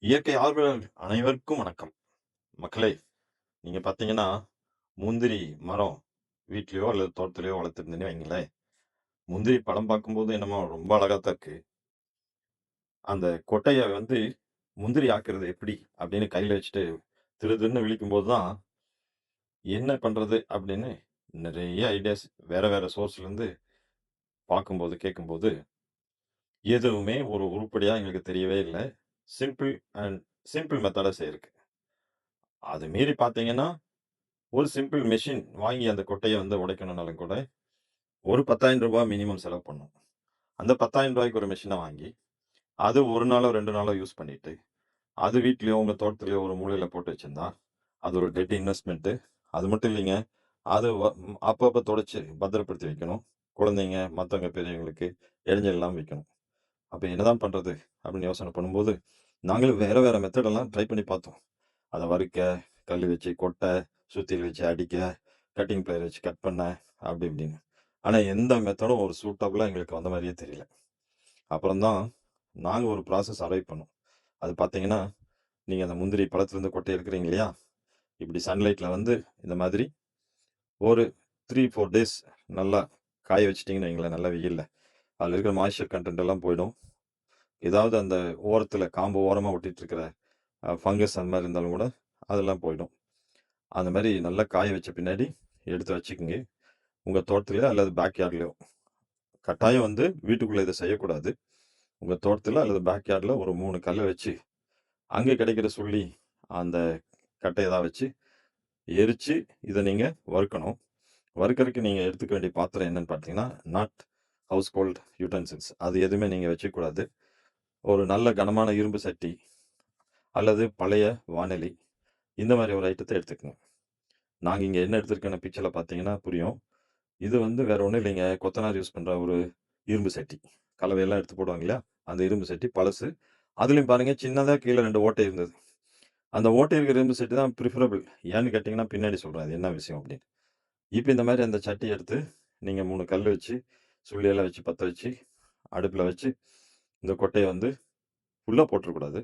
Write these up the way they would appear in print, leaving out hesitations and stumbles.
இயற்கை ஆர்வலர்கள் அனைவருக்கும் வணக்கம். மக்களே, நீங்க பார்த்தீங்கன்னா, முந்திரி மரம் வீட்லயோ அல்லது தோட்டத்திலயோ வளர்த்துருந்தீங்கன்னு வைங்களேன், முந்திரி பழம் பார்க்கும்போது என்னமோ ரொம்ப அழகா தான் இருக்கு. அந்த கொட்டைய வந்து முந்திரி ஆக்குறது எப்படி? அப்படின்னு கையில வச்சுட்டு திரு திருன்னு விழிக்கும்போது தான், என்ன பண்றது? அப்படின்னு நெறைய ஐடியாஸ் வேற வேற சோர்ஸ்லேருந்து பார்க்கும்போது, கேட்கும்போது, எதுவுமே ஒரு உருப்படியா எங்களுக்கு தெரியவே இல்ல. சிம்பிள் அண்ட் சிம்பிள் மெத்தடா செய்றதுக்கு. அது மீறி பார்த்தீங்கன்னா ஒரு சிம்பிள் மெஷின் வாங்கி அந்த கொட்டைய வந்து உடைக்கணும்னாலும் கூட, ஒரு ரூ. 10,000 மினிமம் செலவு பண்ணும். அந்த ரூ. 10,000க்கு ஒரு மெஷின வாங்கி, அது 1 நாளோ, 2 நாளோ யூஸ் பண்ணிட்டு, அது வீட்லயோ, உங்க தோட்டத்திலயோ ஒரு மூலையில போட்டு வச்சிருந்தா, அது ஒரு டெட் இன்வெஸ்ட்மென்ட்டு. அது மட்டும் இல்லைங்க. அது அப்பப்ப தொடச்சு பத்திரப்படுத்தி வைக்கணும். குழந்தைங்க, மத்தவங்க பெரியவங்களுக்கு இடைஞ்சல் இல்லாம வைக்கணும். அப்ப என்னதான் பண்றது? அப்படின்னு யோசனை பண்ணும்போது, நாங்களும் வேற வேற மெத்தட் எல்லாம் ட்ரை பண்ணி பார்த்தோம். அத வறுக்க, கல்லு வச்சு கொட்ட, சுத்தியல் வச்சு அடிக்க, கட்டிங் பிளேயர் வச்சு கட் பண்ண, அப்படி இப்படின்னு. ஆனா எந்த மெத்தடும் ஒரு சூட்டபிளா எங்களுக்கு வந்த மாரியே தெரியல. அப்புறம் தான் நாங்க ஒரு ப்ராசஸ் அரைவ் பண்ணோம். அது பார்த்தீங்கன்னா, நீங்க அந்த முந்திரி பழத்திலிருந்து கொட்டைய எடுக்கிறீங்க இல்லையா? இப்படி சன்லைட்ல வந்து இந்த மாதிரி ஒரு 3, 4 டேஸ் நல்லா காய வச்சுட்டீங்கன்னு வைங்களேன், நல்ல வெயில்ல. அதில இருக்கிற மாய்ஸ்சர் கன்டென்ட் எல்லாம் போயிடும். ஏதாவது அந்த ஓரத்தில காம்பு ஓரமா ஒட்டிட்டு இருக்கிற ஃபங்கஸ் அந்த மாரி இருந்தாலும் கூட அதெல்லாம் போயிடும். அந்த மாரி நல்லா காய வச்ச பின்னாடி எடுத்து வச்சுக்கங்க. உங்க தோட்டத்திலயோ அல்லது பேக் யார்ட்லயோ. கட்டாயம் வந்து வீட்டுக்குள்ள இத செய்யக்கூடாது. உங்க தோட்டத்தில அல்லது பேக் யார்ட்ல ஒரு 3 கல்ல வச்சு, அங்க கிடைக்கிற சுள்ளி, அந்த கட்டைய தான் வச்சு எரிச்சு இத நீங்க வறுக்கணும். வறுக்கறக்கு நீங்க எடுத்துக்க வேண்டிய பாத்திரம் என்னன்னு பார்த்தீங்கன்னா, நாட் ஹவுஸ் ஹோல்ட் யுட்டென்சில்ஸ். அது எதுவுமே நீங்க வச்சுக்கக்கூடாது. ஒரு நல்ல கனமான இரும்பு சட்டி அல்லது பழைய வாணலி, இந்த மாரி ஒரு ஐட்டத்த எடுத்துக்கங்க. நாங்க இங்க என்ன எடுத்திருக்கேன்னு பிக்சர்ல பார்த்தீங்கன்னா புரியும். இது வந்து வேற ஒண்ணும் இல்லைங்க. கொத்தனார் யூஸ் பண்ற ஒரு இரும்பு சட்டி. கலவையெல்லாம் எடுத்து போடுவாங்க இல்லையா? அந்த இரும்பு சட்டி பழசு. அதிலயும் பாருங்க சின்னதா கீழ 2 ஓட்டை இருந்தது. அந்த ஓட்டை இருக்கிற இரும்பு சட்டி தான் பிரிஃபரபிள். ஏன்னு கேட்டீங்கன்னா, பின்னாடி சொல்றேன். அது என்ன விஷயம் அப்படின்னு. இப்ப இந்த மாரி அந்த சட்டிய எடுத்து நீங்க 3 கல்லு வச்சு, சுள்ளியெல்லாம் வச்சு பத்த வச்சு, அடுப்புல வச்சு, இந்த கொட்டைய வந்து ஃபுல்லா போட்டுறக்கூடாது.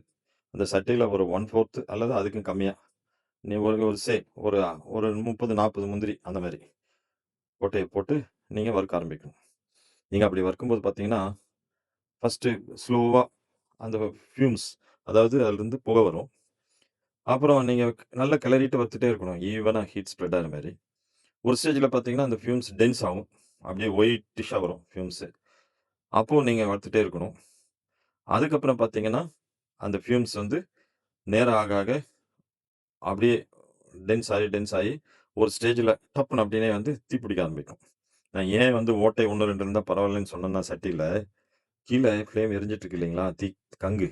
அந்த சட்டியில ஒரு 1/4 அல்லது அதுக்கும் கம்மியா, நீ ஒரு ஒரு சே ஒரு ஒரு 30, 40 முந்திரி அந்த மாரி கொட்டைய போட்டு நீங்க வறுக்க ஆரம்பிக்கணும். நீங்க அப்படி வறுக்கும்போது பார்த்தீங்கன்னா, ஃபர்ஸ்ட்டு ஸ்லோவா அந்த ஃபியூம்ஸ் அதாவது அதிலிருந்து புகை வரும். அப்புறம் நீங்க நல்லா கிளறிட்டு வறுத்துட்டே இருக்கணும். ஈவனா ஹீட் ஸ்ப்ரெட் ஆகுற மாரி. ஒரு ஸ்டேஜ்ல பார்த்தீங்கன்னா, அந்த ஃபியூம்ஸ் டென்ஸ் ஆகும். அப்படியே ஒயிட்டிஷ்ஷா வரும் ஃபியூம்ஸு. அப்போ நீங்க வறுத்துட்டே இருக்கணும். அதுக்கப்புறம் பார்த்தீங்கன்னா, அந்த ஃபியூம்ஸ் வந்து நேரம் ஆக ஆக அப்படியே டென்ஸ் ஆயி ஒரு ஸ்டேஜ்ல டப்புன்னு அப்படியே வந்து தீப்பிடிக்க ஆரம்பிக்கும். நான் ஏன் வந்து ஓட்டை 1, 2 இருந்தா பரவாயில்லன்னு சொன்னேன்னா சட்டியில, கீழ ஃப்ளேம் எரிஞ்சிட்டு இருக்கு இல்லைங்களா? கங்கு.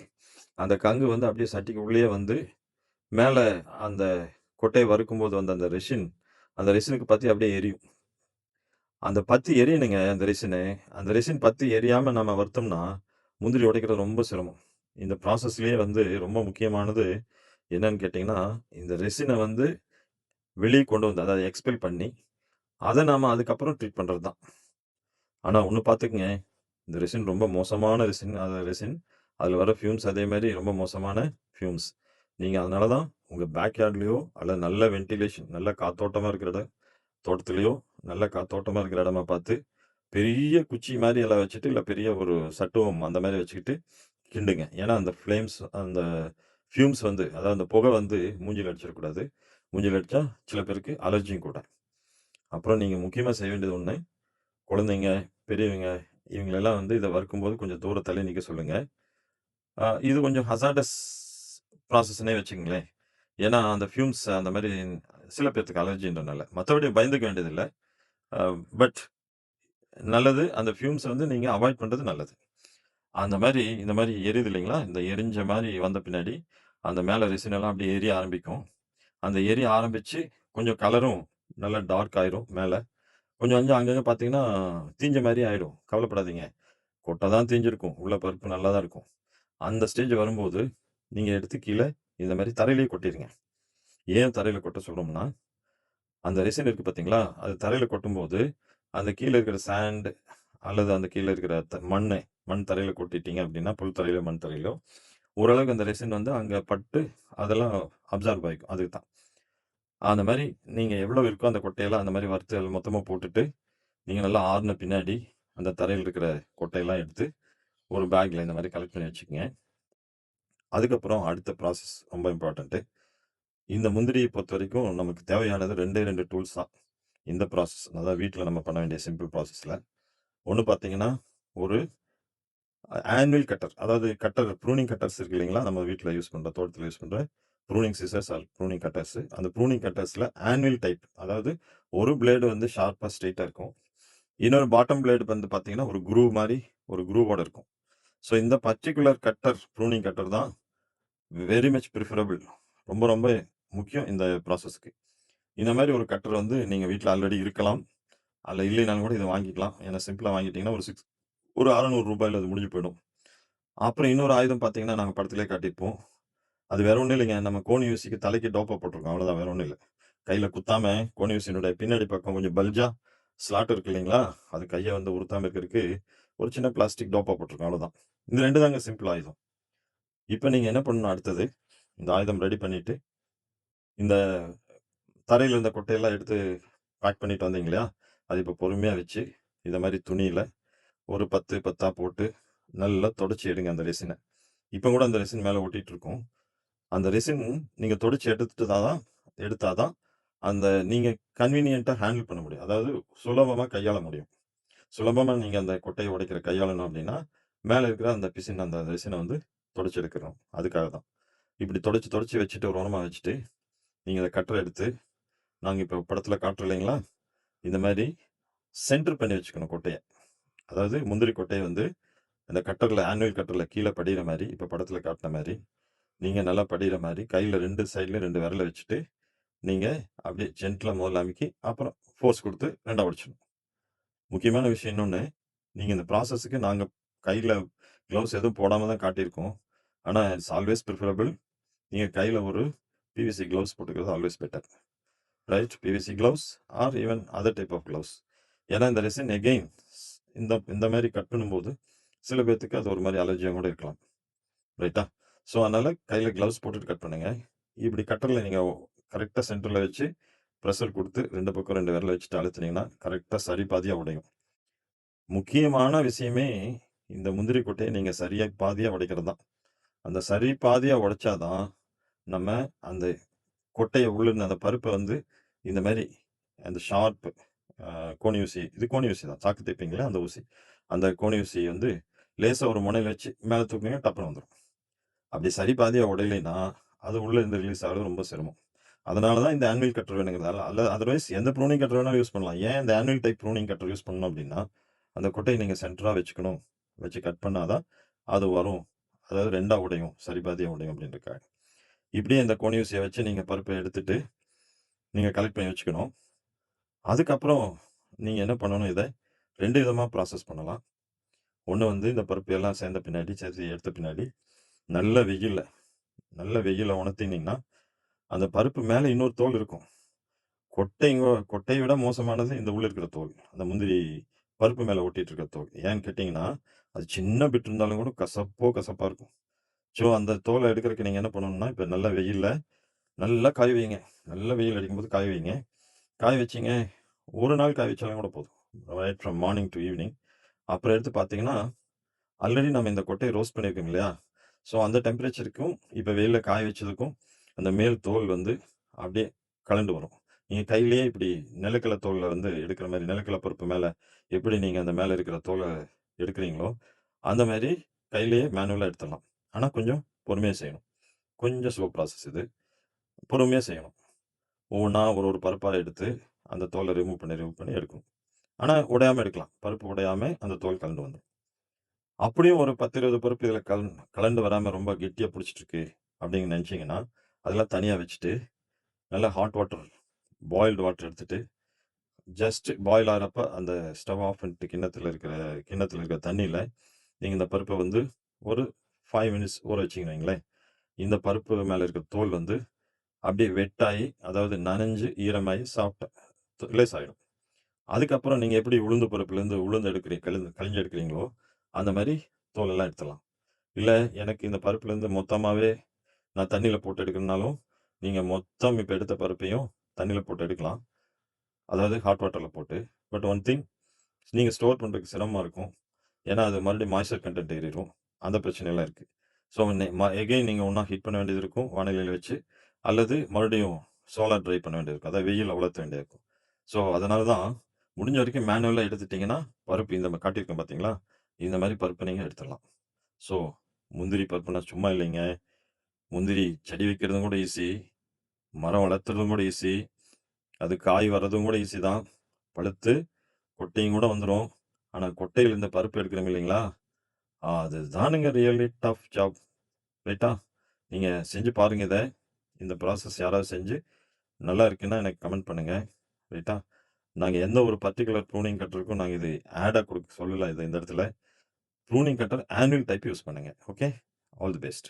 அந்த கங்கு வந்து அப்படியே சட்டிக்கு உள்ளேயே வந்து மேல அந்த கொட்டைய வறுக்கும்போது வந்த அந்த ரெசின், அந்த ரெசினுக்கு பத்தி அப்படியே எரியும். அந்த பத்தி எரியணுங்க அந்த ரெசினு. அந்த ரெசின் பத்தி எரியாம நம்ம வறுத்தோம்னா, முந்திரி உடைக்கிறது ரொம்ப சிரமம். இந்த ப்ராசஸ்லயே வந்து ரொம்ப முக்கியமானது என்னன்னு கேட்டீங்கன்னா, இந்த ரெசின வந்து வெளிய கொண்டு வந்து அதாவது எக்ஸ்பெல் பண்ணி, அத நாம அதுக்கப்புறம் ட்ரீட் பண்றது தான். ஆனா ஒண்ணு பார்த்துக்கங்க, இந்த ரெசின் ரொம்ப மோசமான ரெசின். அதுல வர ஃபியூம்ஸ் அதே மாரி ரொம்ப மோசமான ஃபியூம்ஸ். நீங்க அதனால தான் உங்க பேக் யார்ட்லயோ அல்லது நல்ல வென்டிலேஷன், நல்ல காத்தோட்டமா இருக்கிற இடம், தோட்டத்திலயோ நல்ல காத்தோட்டமா இருக்கிற இடமா பார்த்து, பெரிய குச்சி மாரி எல்லாம் வச்சுட்டு, இல்ல பெரிய ஒரு சட்டுவம் அந்த மாரி வச்சுக்கிட்டு கிண்டுங்க. ஏன்னா அந்த ஃப்ளேம்ஸ் அந்த ஃபியூம்ஸ் வந்து அதாவது அந்த புகை வந்து மூஞ்சில அடிச்சிடக்கூடாது. மூஞ்சில அடிச்சா சில பேருக்கு அலர்ஜியும் கூட. அப்புறம் நீங்க முக்கியமா செய்ய வேண்டியது ஒண்ணு, குழந்தைங்க, பெரியவங்க இவங்களெல்லாம் வந்து இத வறுக்கும்போது கொஞ்சம் தூர தள்ளி நிக்க சொல்லுங்க. இது கொஞ்சம் ஹசார்டஸ் ப்ராசஸ்ன்னே வச்சுக்கங்களேன். ஏன்னா அந்த ஃபியூம்ஸ் அந்த மாரி சில பேத்துக்கு அலர்ஜின்றனால. மத்தபடி பயந்துக்க வேண்டியதில்ல. அ பட் நல்லது அந்த ஃபியூம்ஸ வந்து நீங்க அவாய்ட் பண்றது நல்லது. அந்த மாரி இந்த மாரி எரியுது இல்லைங்களா? இந்த எரிஞ்ச மாரி வந்த பின்னாடி, அந்த மேல ரெசின் எல்லாம் அப்படியே எரிய ஆரம்பிக்கும். அந்த எரிய ஆரம்பிச்சு கொஞ்சம் கலரும் நல்லா டார்க் ஆயிரும் மேல. கொஞ்சம் கொஞ்சம் அங்கங்க பார்த்தீங்கன்னா, தீஞ்ச மாரி ஆயிடும். கவலைப்படாதீங்க. கொட்ட தான் தீஞ்சிருக்கும். உள்ள பருப்பு நல்லா தான் இருக்கும். அந்த ஸ்டேஜ் வரும்போது, நீங்க எடுத்து கீழ இந்த மாரி தரையிலேயே கொட்டிருங்க. ஏன் தரையில கொட்ட சொல்றோம்னா, அந்த ரெசின் இருக்கு பார்த்தீங்களா? அது தரையில கொட்டும்போது, அந்த கீழ இருக்கிற சாண்ட் அல்லது அந்த கீழ இருக்கிற மண் தரையில கொட்டிட்டீங்க அப்படின்னா, புல் தரையிலோ, மண் தரையிலோ, ஓரளவுக்கு அந்த ரெசின் வந்து அங்க பட்டு அதெல்லாம் அப்சார்ப் ஆயிக்கும். அதுக்கு தான். அந்த மாரி நீங்க எவ்வளோ இருக்கோ அந்த கொட்டையெல்லாம் அந்த மாரி வறுத்து அதில மொத்தமா போட்டுட்டு, நீங்க நல்லா ஆறுன பின்னாடி, அந்த தரையில இருக்கிற கொட்டையெல்லாம் எடுத்து ஒரு பேக்ல இந்த மாரி கலெக்ட் பண்ணி வச்சுக்கங்க. அதுக்கப்புறம் அடுத்த ப்ராசஸ் ரொம்ப இம்பார்ட்டன்ட்டு. இந்த முந்திரிய பொறுத்தவரைக்கும் நமக்கு தேவையானது 2டே 2 டூல்ஸ் தான். இந்த ப்ராசஸ் அதாவது வீட்ல நம்ம பண்ண வேண்டிய சிம்பிள் ப்ராசஸ்ல. ஒண்ணு பார்த்தீங்கன்னா, ஒரு ஆன்வில் கட்டர். அதாவது கட்டர் ப்ரூனிங் கட்டர்ஸ் இருக்கு இல்லைங்களா? நம்ம வீட்ல யூஸ் பண்ற, தோட்டத்தில யூஸ் பண்ற pruning scissors or pruning cutters. அந்த ப்ரூனிங் கட்டர்ஸ்ல ஆன்வில் டைப். அதாவது ஒரு பிளேடு வந்து ஷார்ப்பா ஸ்ட்ரெய்ட்டா இருக்கும். இன்னொரு பாட்டம் பிளேடு வந்து பார்த்தீங்கன்னா, ஒரு குரூவ் மாரி ஒரு குரூவோட இருக்கும். ஸோ இந்த பர்ட்டிகுலர் கட்டர் ப்ரூனிங் கட்டர் தான் வெரி மச் பிரிஃபரபிள். ரொம்ப ரொம்ப முக்கியம் இந்த ப்ராசஸ்க்கு. இந்த மாரி ஒரு கட்டர் வந்து நீங்க வீட்ல ஆல்ரெடி இருக்கலாம். அல்ல இல்லைனாலும் கூட இத வாங்கிக்கலாம். ஏன்னா சிம்பிளா வாங்கிட்டீங்கன்னா ஒரு ரூ. 600 அது முடிஞ்சு போயிடும். அப்புறம் இன்னொரு ஆயுதம் பார்த்தீங்கன்னா, நாங்க படத்திலேயே காட்டியிருப்போம். அது வேற ஒண்ணும் இல்லைங்க. நம்ம கோன் யூசிக்கு தலைக்கு டோப்பா போட்டுருக்கோம். அவ்வளோதான் வேற ஒண்ணும் இல்ல. கையில குத்தாம கோன் யூசியினுடைய பின்னாடி பக்கம் கொஞ்சம் பல்ஜா ஸ்லாட் இருக்கு இல்லைங்களா? அது கைய வந்து உறுத்தாம இருக்கறதுக்கு ஒரு சின்ன பிளாஸ்டிக் டோப்பா போட்டுருக்கோம். அவ்வளோதான். இந்த 2 தாங்க சிம்பிள் ஆயுதம். இப்ப நீங்க என்ன பண்ணணும் அடுத்தது, இந்த ஆயுதம் ரெடி பண்ணிட்டு, இந்த தரையில இருந்த கொட்டையெல்லாம் எடுத்து பேக் பண்ணிட்டு வந்தீங்க இல்லையா? அது இப்ப பொறுமையா வச்சு, இந்த மாரி துணியில ஒரு 10 10ஆ போட்டு நல்லா தொடச்சு எடுங்க அந்த ரெசின. இப்ப கூட அந்த ரெசின் மேல ஒட்டிட்டு இருக்கும். அந்த ரெசின் நீங்க தொடச்சு எடுத்தா தான் அந்த நீங்க கன்வீனியன்ட்டா ஹேண்டில் பண்ண முடியும். அதாவது சுலபமா கையாள முடியும். சுலபமா நீங்க அந்த கொட்டைய உடைக்கிற கையாளணும் அப்டின்னா, மேல இருக்கிற அந்த பிசின் அந்த ரெசின வந்து தொடச்சு எடுக்கணும். அதுக்காக தான். இப்டி தொடச்சு தொடச்சு வச்சுட்டு ஒரு ஓரமா வச்சுட்டு, நீங்க அத கட்டர எடுத்து, நாங்க இப்ப படத்துல காட்டுறோம் இல்லைங்களா? இந்த மாரி சென்டர் பண்ணி வச்சுக்கணும் கொட்டைய. அதாவது முந்திரி கொட்டைய வந்து அந்த கட்டர்ல ஆனுவல் கட்டர்ல கீழ படியிற மாரி, இப்ப படத்துல காட்டுன மாரி, நீங்க நல்லா படியிற மாரி கையில 2 சைட்லயும் 2 விரல வச்சுட்டு, நீங்க அப்படியே ஜென்டிலா முதல்ல அமுக்கி, அப்புறம் ஃபோர்ஸ் குடுத்து 2ஆ உடைச்சுடணும். முக்கியமான விஷயம் இன்னொன்னு, நீங்க இந்த ப்ராசஸ்க்கு நாங்க கையில கிளவுஸ் எதுவும் போடாம தான் காட்டியிருக்கோம். ஆனா இட்ஸ் ஆல்வேஸ் பிரிஃபரபிள். நீங்க கையில ஒரு பிவிசி கிளவுஸ் போட்டுக்கிறது always better. Right? PVC gloves or even other type of gloves. ஏன்னா இந்த ரெசின் அகெயின் இந்த இந்த மாரி கட் பண்ணும்போது, சில பேத்துக்கு அது ஒரு மாரி அலர்ஜியா கூட இருக்கலாம். ரைட்டா? ஸோ, அதனால கையில கிளவுஸ் போட்டுட்டு கட் பண்ணுங்க. இப்படி கட்டர்ல நீங்க கரெக்ட்டா சென்டர்ல வச்சு பிரஷர் குடுத்து 2 பக்கம் 2 விரல வச்சுட்டு அழுத்துனீங்கன்னா, கரெக்ட்டா சரி பாதியா உடையும். முக்கியமான விஷயமே இந்த முந்திரி கொட்டைய நீங்க சரியா பாதியா உடைக்கிறது தான். அந்த சரி பாதியா உடைச்சா தான், நம்ம அந்த கொட்டைய உள்ள இருந்த அந்த பருப்ப வந்து இந்த மாரி அந்த ஷார்ப் அ கோணி ஊசி இது கோணி ஊசி தான். சாக்கு தேய்ப்பீங்கல்ல அந்த ஊசி. அந்த கோணி ஊசி வந்து லேசா ஒரு முனையில வச்சு மேல தூக்குனீங்கன்னா டப்புனு வந்துரும். அப்படி சரி பாதியா உடையலைன்னா, அது உள்ள இருந்து ரிலீஸ் ஆகுறது ரொம்ப சிரமம். அதனால தான் இந்த ஆன்வில் கட்டர் வேணுங்கிறதால அதர்வைஸ் எந்த ப்ரூனிங் கட்டர் வேணாலும் யூஸ் பண்ணலாம். ஏன் இந்த anvil type pruning cutter use பண்ணணும் அப்படின்னா, அந்த கொட்டைய நீங்க சென்டரா வச்சுக்கணும். வச்சு கட் பண்ணா தான் அது வரும். அதாவது 2ஆ உடையும். சரி பாதியா உடையும் அப்படின்றதுக்காக. இப்படியே இந்த கோணி ஊசிய வச்சு நீங்க பருப்ப எடுத்துட்டு, நீங்க கலெக்ட் பண்ணி வச்சுக்கணும். அதுக்கப்புறம் நீங்க என்ன பண்ணணும் இத 2 விதமா ப்ராசஸ் பண்ணலாம். ஒண்ணு வந்து இந்த பருப்பு எல்லாம் சேர்ந்த பின்னாடி சேர்த்து எடுத்த பின்னாடி, நல்ல வெயில்ல நல்ல வெயில்ல உணர்த்தினீங்கன்னா, அந்த பருப்பு மேல இன்னொரு தோல் இருக்கும். கொட்டைய விட மோசமானது இந்த உள்ள இருக்கிற தோல். அந்த முந்திரி பருப்பு மேல ஒட்டிட்டு இருக்கிற தோல். ஏன்னு கேட்டீங்கன்னா, அது சின்ன பிட் இருந்தாலும் கூட கசப்பா இருக்கும். ஸோ, அந்த தோல எடுக்கிறதுக்கு நீங்க என்ன பண்ணணும்னா, இப்ப நல்ல வெயில்ல நல்லா காய வைங்க. நல்ல வெயில் அடிக்கும்போது காய வைங்க. காய வச்சீங்க, ஒரு நாள் காய வச்சாலும் கூட போதும். Right from morning to evening. அப்புறம் எடுத்து பார்த்தீங்கன்னா, ஆல்ரெடி நம்ம இந்த கொட்டைய ரோஸ்ட் பண்ணியிருக்கோம் இல்லையா? ஸோ, அந்த டெம்பரேச்சருக்கும், இப்ப வெயில்ல காய வச்சதுக்கும், அந்த மேல் தோல் வந்து அப்படியே கழண்டு வரும். நீங்க கையிலேயே இப்படி நிலக்கடல தோல்ல வந்து எடுக்கிற மாரி, நிலக்கடல பருப்பு மேல எப்படி நீங்க அந்த மேல இருக்கிற தோல எடுக்கிறீங்களோ, அந்த மாரி கையிலேயே மேனுவலா எடுத்துடலாம். ஆனா கொஞ்சம் பொறுமையா செய்யணும். கொஞ்சம் ஸ்லோ ப்ராசஸ் இது. பொறுமையா செய்யணும். ஒவ்வொன்னா ஒரு பருப்பா எடுத்து, அந்த தோல ரிமூவ் பண்ணி எடுக்கணும். ஆனா உடையாம எடுக்கலாம். பருப்பு உடையாம அந்த தோல் கழண்டு வந்துரும். அப்படியும் ஒரு 10, 20 பருப்பு இதில கலண்டு வராம ரொம்ப கெட்டியா புடிச்சிட்டுருக்கு அப்படின்னு நெனச்சீங்கன்னா, அதெல்லாம் தனியா வச்சுட்டு, நல்லா ஹாட் வாட்டர் பாயில்டு வாட்டர் எடுத்துட்டு, ஜஸ்ட் பாயில் ஆகுறப்ப அந்த ஸ்டவ் ஆஃப் பண்ணிட்டு கிண்ணத்தில இருக்கிற தண்ணீல, நீங்க இந்த பருப்ப வந்து ஒரு 5 மினிட்ஸ் ஊற வச்சீங்கன்னு வைங்களேன். இந்த பருப்பு மேல இருக்கிற தோல் வந்து அப்படியே வெட்டாயி, அதாவது நனைஞ்சு, ஈரமாயி சாஃப்ட்டா லேசாயிடும். அதுக்கப்புறம் நீங்க எப்படி உளுந்து பருப்புலேருந்து உளுந்து கழிஞ்சு எடுக்கிறீங்களோ, அந்த மாரி தோலெல்லாம் எடுத்துடலாம். இல்ல எனக்கு இந்த பருப்புலேருந்து மொத்தமாவே நான் தண்ணீல போட்டு எடுக்கணும்னாலும், நீங்க மொத்தம் இப்ப எடுத்த பருப்பையும் தண்ணீல போட்டு எடுக்கலாம். அதாவது ஹாட் வாட்டர்ல போட்டு. பட் ஒன் திங் நீங்க ஸ்டோர் பண்றதுக்கு சிரமமா இருக்கும். ஏன்னா, அது மறுபடியும் மாய்ஸ்சர் கன்டென்ட் ஏறிரும். அந்த பிரச்சனைலாம் இருக்கு. ஸோ எகைன் நீங்க ஒண்ணா ஹீட் பண்ண வேண்டியது இருக்கும் வானிலையில வச்சு. அல்லது மறுபடியும் சோலார் ட்ரை பண்ண வேண்டியது இருக்கும். அதாவது வெயில்ல உலர்த்த வேண்டியது இருக்கும். ஸோ அதனால தான் முடிஞ்ச வரைக்கும் மேனுவலா எடுத்துட்டீங்கன்னா, பருப்பு இந்த காட்டியிருக்கேன் பார்த்தீங்களா? இந்த மாரி பருப்ப நீங்க எடுத்துடலாம். ஸோ முந்திரி பருப்புனா சும்மா இல்லைங்க. முந்திரி செடி வைக்கிறதும் கூட ஈஸி. மரம் வளர்த்துறதும் கூட ஈஸி. அது காய் வர்றதும் கூட ஈஸி தான். பழுத்து கொட்டையும் கூட வந்துரும். ஆனா கொட்டையில இந்த பருப்பு எடுக்கிறோம் இல்லைங்களா? அதுதானுங்க ரியலி டஃப் ஜாப். ரைட்டா? நீங்க செஞ்சு பாருங்க இத. இந்த ப்ராசஸ் யாராவது செஞ்சு நல்லா இருக்குன்னா எனக்கு கமெண்ட் பண்ணுங்க. ரைட்டா? நாங்க எந்த ஒரு பர்ட்டிகுலர் ப்ரூனிங் கட்டருக்கும் நாங்க இது ஆடா குடுக்க சொல்லல இத இந்த இடத்துல. Pruning cutter annual type use பண்ணுங்க. ஓகே? All the best.